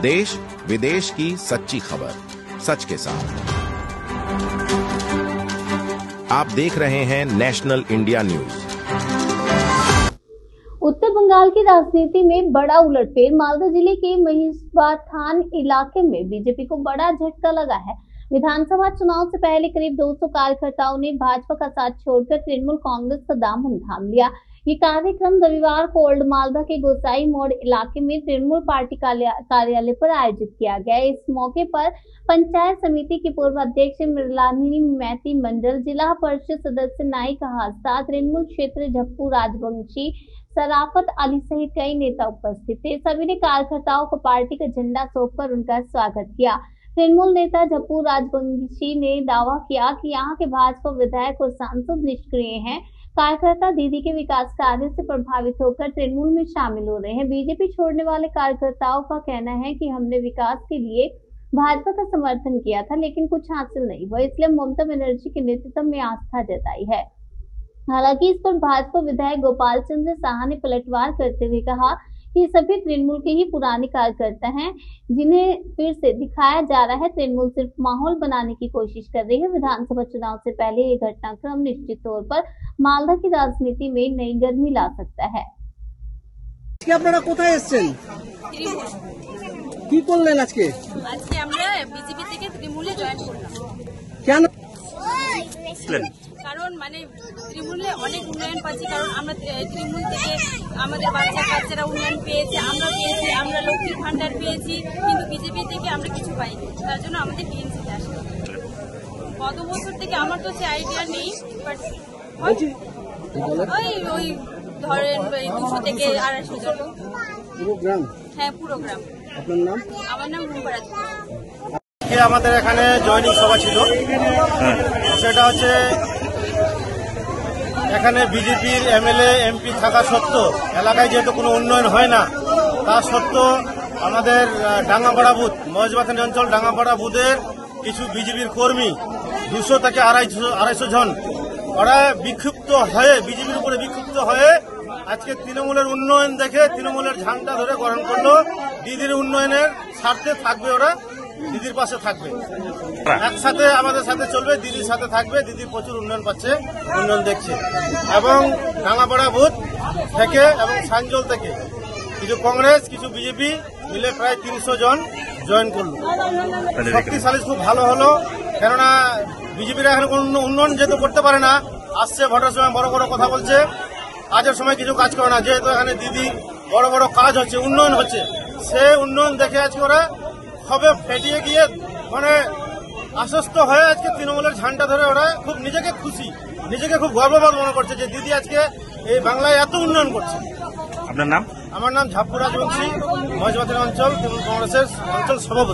देश विदेश की सच्ची खबर सच के साथ। आप देख रहे हैं नेशनल इंडिया न्यूज। उत्तर बंगाल की राजनीति में बड़ा उलटफेर। मालदा जिले के महिषबाथान इलाके में बीजेपी को बड़ा झटका लगा है। विधानसभा चुनाव से पहले करीब 200 कार्यकर्ताओं ने भाजपा का साथ छोड़कर तृणमूल कांग्रेस का दामन थाम लिया। ये कार्यक्रम रविवार को ओल्ड मालदा के गोसाई मोड़ इलाके में तृणमूल पार्टी कार्यालय पर आयोजित किया गया। इस मौके पर पंचायत समिति की पूर्व अध्यक्ष मृणालिनी मैती मंडल, जिला परिषद सदस्य नाइक हादसा, तृणमूल क्षेत्र झप्पू राजवंशी, सराफत अली सहित कई नेता उपस्थित थे। सभी ने कार्यकर्ताओं को पार्टी का झंडा सौंपकर उनका स्वागत किया। तृणमूल नेता झप्पू राजवंशी ने दावा किया कि यहाँ के भाजपा विधायक और सांसद निष्क्रिय हैं। कार्यकर्ता दीदी के विकास कार्य से प्रभावित होकर तृणमूल में शामिल हो रहे हैं। बीजेपी छोड़ने वाले कार्यकर्ताओं का कहना है कि हमने विकास के लिए भाजपा का समर्थन किया था, लेकिन कुछ हासिल नहीं हुआ, इसलिए ममता बनर्जी के नेतृत्व में आस्था जताई है। हालांकि इस पर भाजपा विधायक गोपाल चंद्र साहा ने पलटवार करते हुए कहा कि सभी तृणमूल के ही पुराने कार्यकर्ता हैं, जिन्हें फिर से दिखाया जा रहा है। तृणमूल सिर्फ माहौल बनाने की कोशिश कर रही है। विधानसभा चुनाव से पहले ये घटनाक्रम निश्चित तौर पर मालदा की राजनीति में नई गर्मी ला सकता है। আপনারা কোথায় এসেছেন? কি করলেন আজকে? আজকে আমরা বিজেপি থেকে তৃণমূলে জয়েন করলাম। কেন? কারণ মানে তৃণমূলে অনেক উন্নয়ন পাচ্ছি, কারণ আমরা তৃণমূল থেকে আমাদের বাচ্চারা উন্নয়ন পেয়েছে, আমরা পেয়েছি, আমরা লক্ষ্মীর ভান্ডার পেয়েছি, কিন্তু বিজেপি থেকে আমরা কিছু পাইনি। তার জন্য আমাদের টিএমসিতে আসে। গত বছর থেকে আমার তো সে আইডিয়া নেই, বাট ওই ধরেন 200 থেকে 250 জন। পুরো গ্রাম? হ্যাঁ, পুরো গ্রাম। আপনার নাম? আমার নাম রুম্পারাজ। আমাদের এখানে জয়েনিং সভা ছিল, সেটা হচ্ছে এখানে বিজেপির এমএলএ এমপি থাকা সত্ত্বেও এলাকায় যেহেতু কোনো উন্নয়ন হয় না, তা সত্ত্বেও আমাদের ডাঙ্গাপাড়া বুথ, মহেশবাথান অঞ্চল ডাঙ্গাপাড়া বুথের কিছু বিজেপির কর্মী 200 থেকে 250 জন ওরা বিক্ষিপ্ত হয়ে বিজেপির উপরে বিক্ষিপ্ত হয়ে আজকে তৃণমূলের উন্নয়ন দেখে তৃণমূলের ঝান্ডা ধরে গ্রহণ করলো। দিদির উন্নয়নের স্বার্থে থাকবে, ওরা দিদির পাশে থাকবে, একসাথে আমাদের সাথে চলবে, দিদির সাথে থাকবে। দিদি প্রচুর উন্নয়ন পাচ্ছে, উন্নয়ন দেখছে। এবং ডাঙ্গাপাড়া বুথ থেকে এবং সাঞ্জল থেকে কিছু কংগ্রেস কিছু বিজেপি মিলে প্রায় 300 জন জয়েন করলো। শক্তিশালী খুব ভালো হলো, কেননা বিজেপিরা এখন কোনো উন্নয়ন যেহেতু করতে পারে না, আসছে ভোটের সময় বড় বড় কথা বলছে, কাজের সময় কিছু কাজ করে না। যেহেতু এখানে দিদি বড় বড় কাজ হচ্ছে, উন্নয়ন হচ্ছে, সে উন্নয়ন দেখে আজকে ওরা হবে ফেটিয়ে গিয়ে মানে আশ্বস্ত হয়ে আজকে তৃণমূলের ঝান্ডা ধরে ওরা খুব নিজেকে খুশি, নিজেকে খুব গর্ববোধ মনে করছে যে দিদি আজকে এই বাংলায় এত উন্নয়ন করছে। আপনার নাম? আমার নাম ঝাপ্পু রাজবংশী, মহেশবাথান অঞ্চল তৃণমূল কংগ্রেসের অঞ্চল সভাপতি।